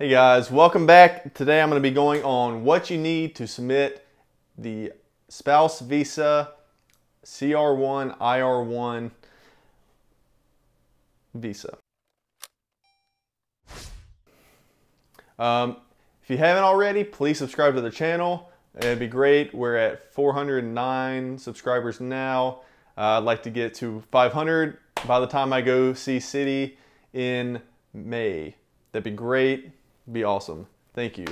Hey guys, welcome back. Today I'm going to be going on what you need to submit the spouse visa, CR1, IR1 visa. If you haven't already, please subscribe to the channel. It'd be great. We're at 409 subscribers now. I'd like to get to 500 by the time I go see City in May. That'd be great. Be awesome. Thank you.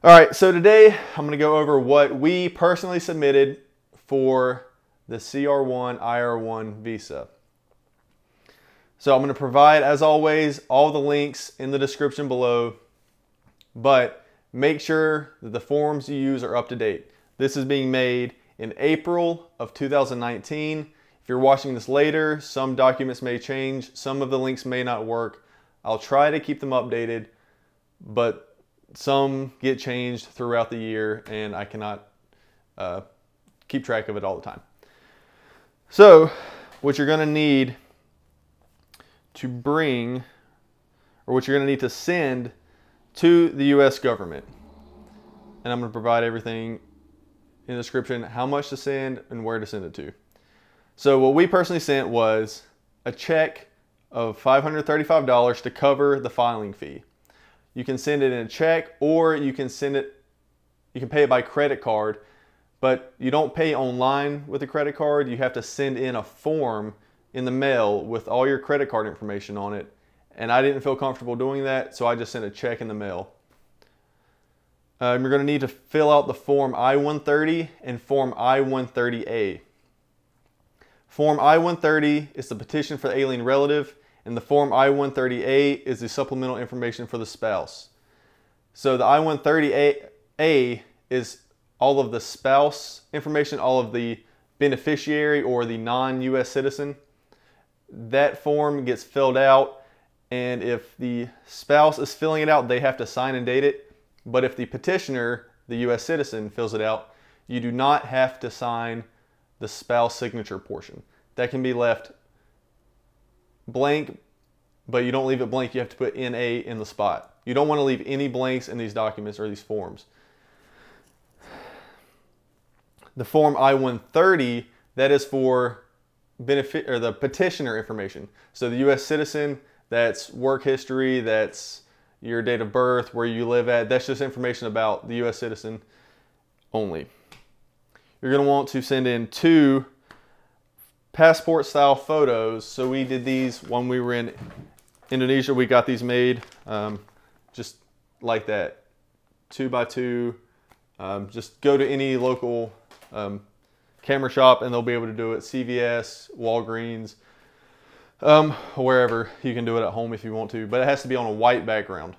All right, so today I'm going to go over what we personally submitted for the CR1 IR1 visa. So I'm going to provide, as always, all the links in the description below, but make sure that the forms you use are up to date. This is being made in April of 2019. If you're watching this later, some documents may change, some of the links may not work. I'll try to keep them updated, but some get changed throughout the year and I cannot keep track of it all the time. So what you're going to need to bring, or what you're going to need to send to the US government, and I'm going to provide everything in the description, how much to send and where to send it to. So what we personally sent was a check of $535 to cover the filing fee. You can send it in a check, or you can pay it by credit card, but you don't pay online with a credit card. You have to send in a form in the mail with all your credit card information on it. And I didn't feel comfortable doing that, so I just sent a check in the mail. You're going to need to fill out the form I-130 and form I-130A. Form I-130 is the petition for the alien relative, and the form I-130A is the supplemental information for the spouse. So the I-130A is all of the spouse information, all of the beneficiary or the non-US citizen. That form gets filled out, and if the spouse is filling it out, they have to sign and date it. But if the petitioner, the US citizen, fills it out, you do not have to sign the spouse signature portion. That can be left blank, but you don't leave it blank. You have to put NA in the spot. You don't want to leave any blanks in these documents or these forms. The form I-130, that is for benefit or the petitioner information. So the US citizen, that's work history, that's your date of birth, where you live at. That's just information about the US citizen only. You're going to want to send in 2 passport style photos. So we did these when we were in Indonesia. We got these made just like that, 2 by 2. Just go to any local camera shop and they'll be able to do it. CVS, Walgreens, wherever. You can do it at home if you want to, but it has to be on a white background.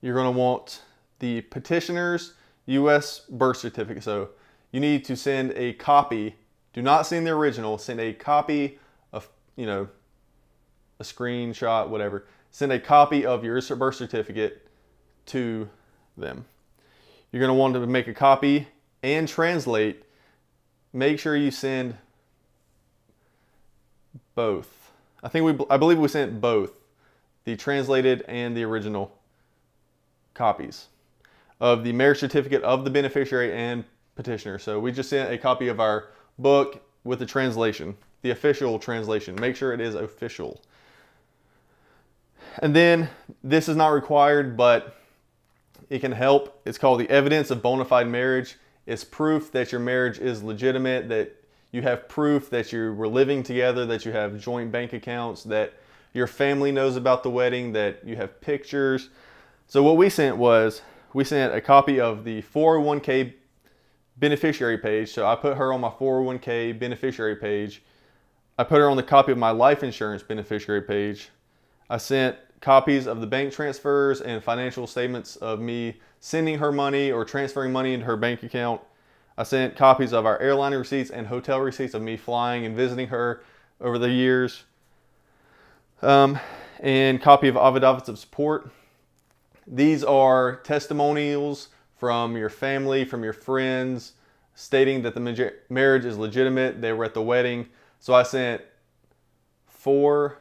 You're going to want the petitioner's US birth certificate. So you need to send a copy. Do not send the original. Send a copy of, a screenshot, whatever. Send a copy of your birth certificate to them. You're going to want to make a copy and translate. Make sure you send both. I believe we sent both, the translated and the original copies of the marriage certificate of the beneficiary and petitioner. So we just sent a copy of our book with the translation, the official translation. Make sure it is official. And then this is not required, but it can help. It's called the evidence of bona fide marriage. It's proof that your marriage is legitimate, that you have proof that you were living together, that you have joint bank accounts, that your family knows about the wedding, that you have pictures. So what we sent was, we sent a copy of the 401k beneficiary page. So I put her on my 401k beneficiary page. I put her on the copy of my life insurance beneficiary page. I sent copies of the bank transfers and financial statements of me sending her money or transferring money into her bank account. I sent copies of our airline receipts and hotel receipts of me flying and visiting her over the years. And copy of affidavits of support. These are testimonials from your family, from your friends, stating that the marriage is legitimate. They were at the wedding. So I sent 4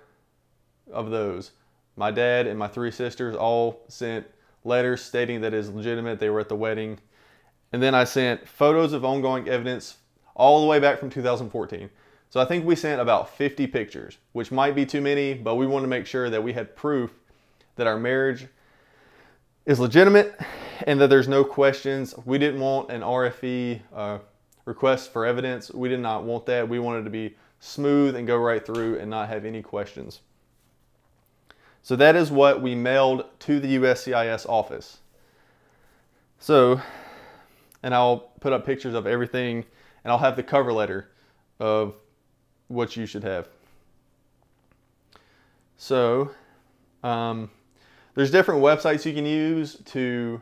of those. My dad and my 3 sisters all sent letters stating that it is legitimate, they were at the wedding. And then I sent photos of ongoing evidence all the way back from 2014. So I think we sent about 50 pictures, which might be too many, but we wanted to make sure that we had proof that our marriage is legitimate and that there's no questions. We didn't want an RFE request for evidence. We did not want that. We wanted to be smooth and go right through and not have any questions. So that is what we mailed to the USCIS office. So, and I'll put up pictures of everything, and I'll have the cover letter of what you should have. So, there's different websites you can use to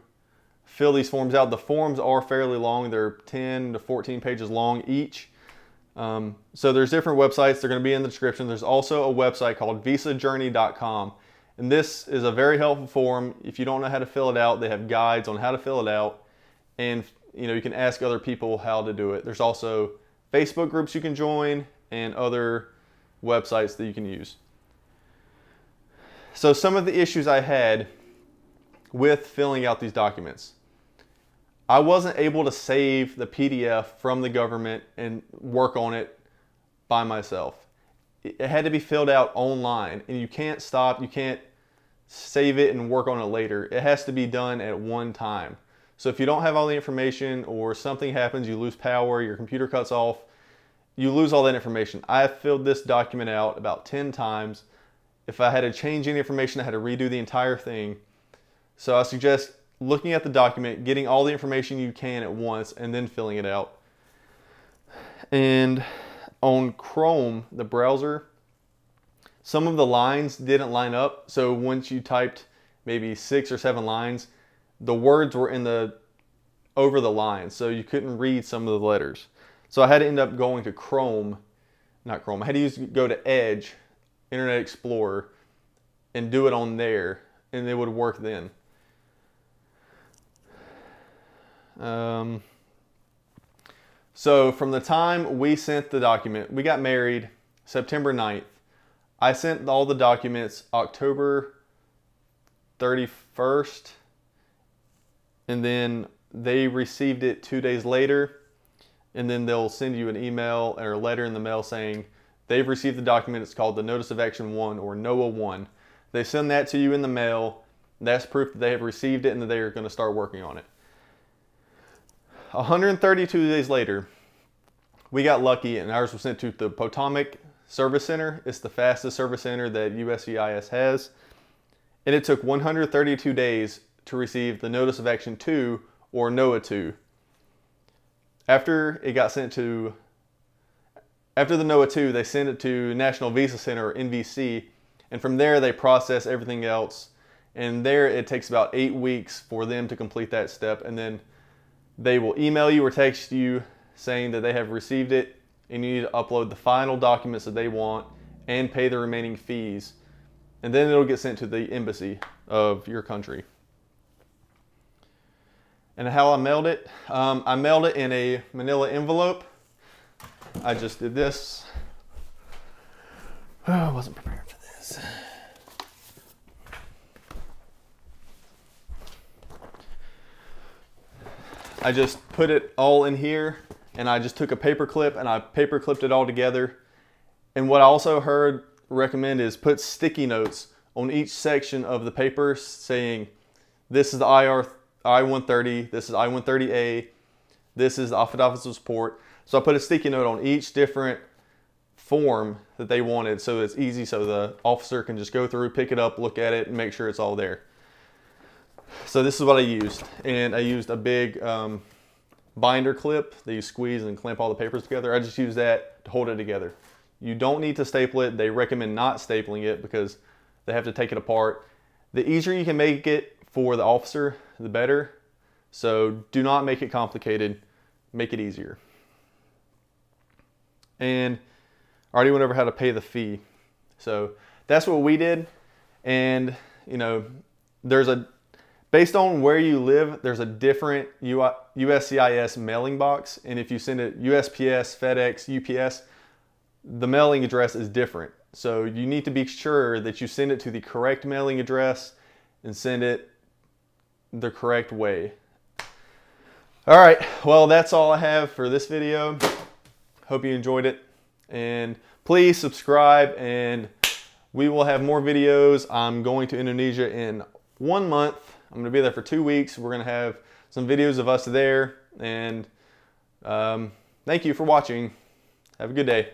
fill these forms out. The forms are fairly long. They're 10 to 14 pages long each. So there's different websites. They're going to be in the description. There's also a website called visajourney.com. And this is a very helpful form. If you don't know how to fill it out, they have guides on how to fill it out. And you can ask other people how to do it. There's also Facebook groups you can join and other websites that you can use. So some of the issues I had with filling out these documents. I wasn't able to save the PDF from the government and work on it by myself. It had to be filled out online, and you can't stop, you can't save it and work on it later. It has to be done at one time. So if you don't have all the information or something happens, you lose power, your computer cuts off, you lose all that information. I filled this document out about 10 times. If I had to change any information, I had to redo the entire thing. So I suggest looking at the document, getting all the information you can at once, and then filling it out. And on Chrome, the browser, some of the lines didn't line up. So once you typed maybe 6 or 7 lines, the words were over the line, so you couldn't read some of the letters. So I had to end up going to I had to go to Edge, Internet Explorer, and do it on there, and it would work then. So from the time we sent the document, we got married September 9th. I sent all the documents October 31st, and then they received it 2 days later, and then they'll send you an email or a letter in the mail saying they've received the document. It's called the Notice of Action 1 or NOAA 1. They send that to you in the mail. That's proof that they have received it and that they are going to start working on it. 132 days later, we got lucky and ours was sent to the Potomac Service Center. It's the fastest service center that USCIS has. And it took 132 days to receive the Notice of Action 2 or NOAA 2. After the NOAA 2, they send it to National Visa Center or NVC, and from there they process everything else. And there it takes about 8 weeks for them to complete that step, and then they will email you or text you saying that they have received it, and you need to upload the final documents that they want and pay the remaining fees. And then it'll get sent to the embassy of your country. And how I mailed it? I mailed it in a manila envelope. I just did this. Oh, I wasn't prepared for this. I just put it all in here, and I just took a paper clip and I paper clipped it all together. And what I also heard recommend is put sticky notes on each section of the paper saying this is the I-130, this is I-130A, this is the affidavit of support. So I put a sticky note on each different form that they wanted so it's easy, so the officer can just go through, pick it up, look at it, and make sure it's all there. So this is what I used, and I used a big binder clip that you squeeze and clamp all the papers together. I just used that to hold it together. You don't need to staple it. They recommend not stapling it because they have to take it apart. The easier you can make it for the officer, the better. So do not make it complicated, make it easier. And I already went over how to pay the fee. So that's what we did. And based on where you live, there's a different USCIS mailing box. And if you send it USPS, FedEx, UPS, the mailing address is different. So you need to be sure that you send it to the correct mailing address and send it the correct way. All right, well, that's all I have for this video. Hope you enjoyed it, and please subscribe, and we will have more videos. I'm going to Indonesia in 1 month. I'm gonna be there for 2 weeks. We're gonna have some videos of us there, and thank you for watching. Have a good day.